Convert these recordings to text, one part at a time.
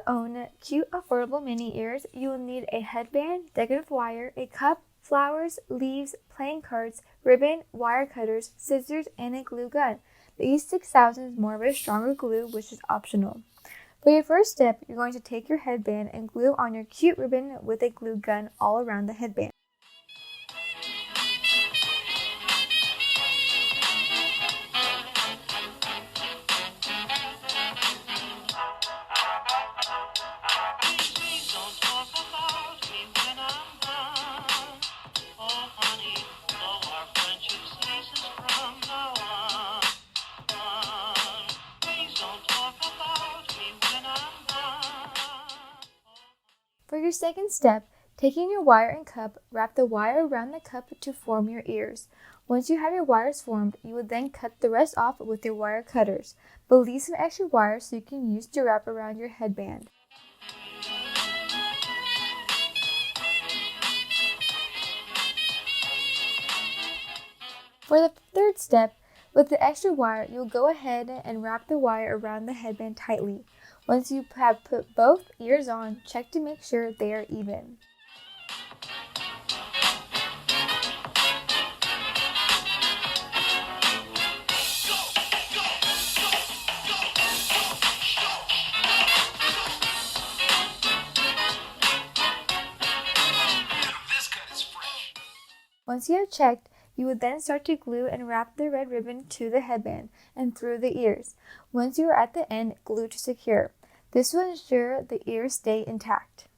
own cute, affordable Minnie ears, you will need a headband, decorative wire, a cup, flowers, leaves, playing cards, ribbon, wire cutters, scissors, and a glue gun. The E6000 is more of a stronger glue, which is optional. For your first step, you're going to take your headband and glue on your cute ribbon with a glue gun all around the headband. For your second step, taking your wire and cup, wrap the wire around the cup to form your ears. Once you have your wires formed, you will then cut the rest off with your wire cutters, but leave some extra wire so you can use to wrap around your headband. For the third step, with the extra wire, you'll go ahead and wrap the wire around the headband tightly. Once you have put both ears on, check to make sure they are even. Once you have checked, you will then start to glue and wrap the red ribbon to the headband and through the ears. Once you are at the end, glue to secure. This will ensure the ears stay intact.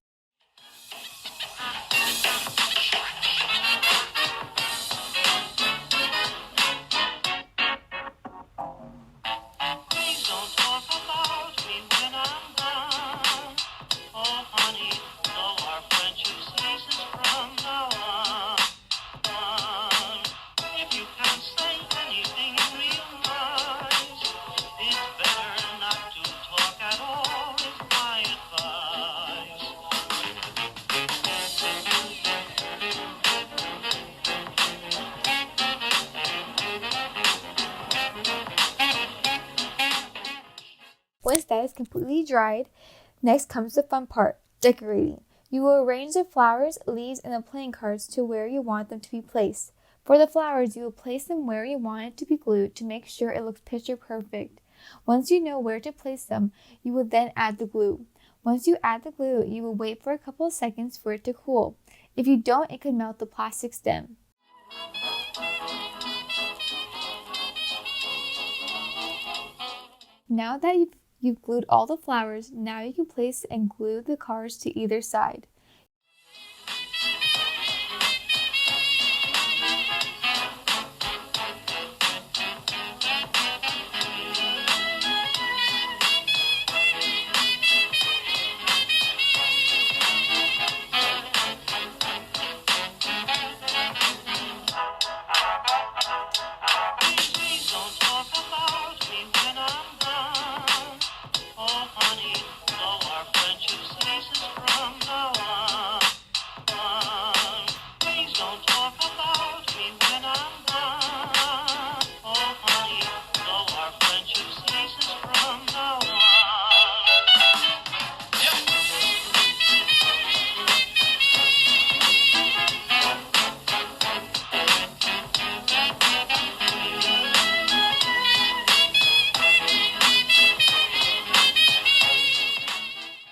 Once that is completely dried, next comes the fun part, decorating. You will arrange the flowers, leaves, and the playing cards to where you want them to be placed. For the flowers, you will place them where you want it to be glued to make sure it looks picture perfect. Once you know where to place them, you will then add the glue. Once you add the glue, you will wait for a couple of seconds for it to cool. If you don't, it could melt the plastic stem. Now that you've glued all the flowers, now you can place and glue the cards to either side.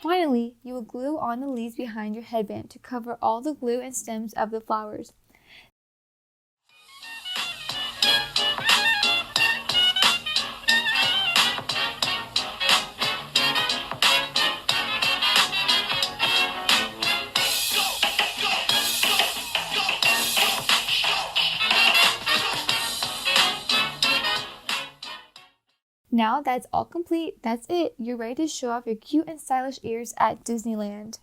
Finally, you will glue on the leaves behind your headband to cover all the glue and stems of the flowers. Now that's all complete, that's it. You're ready to show off your cute and stylish ears at Disneyland.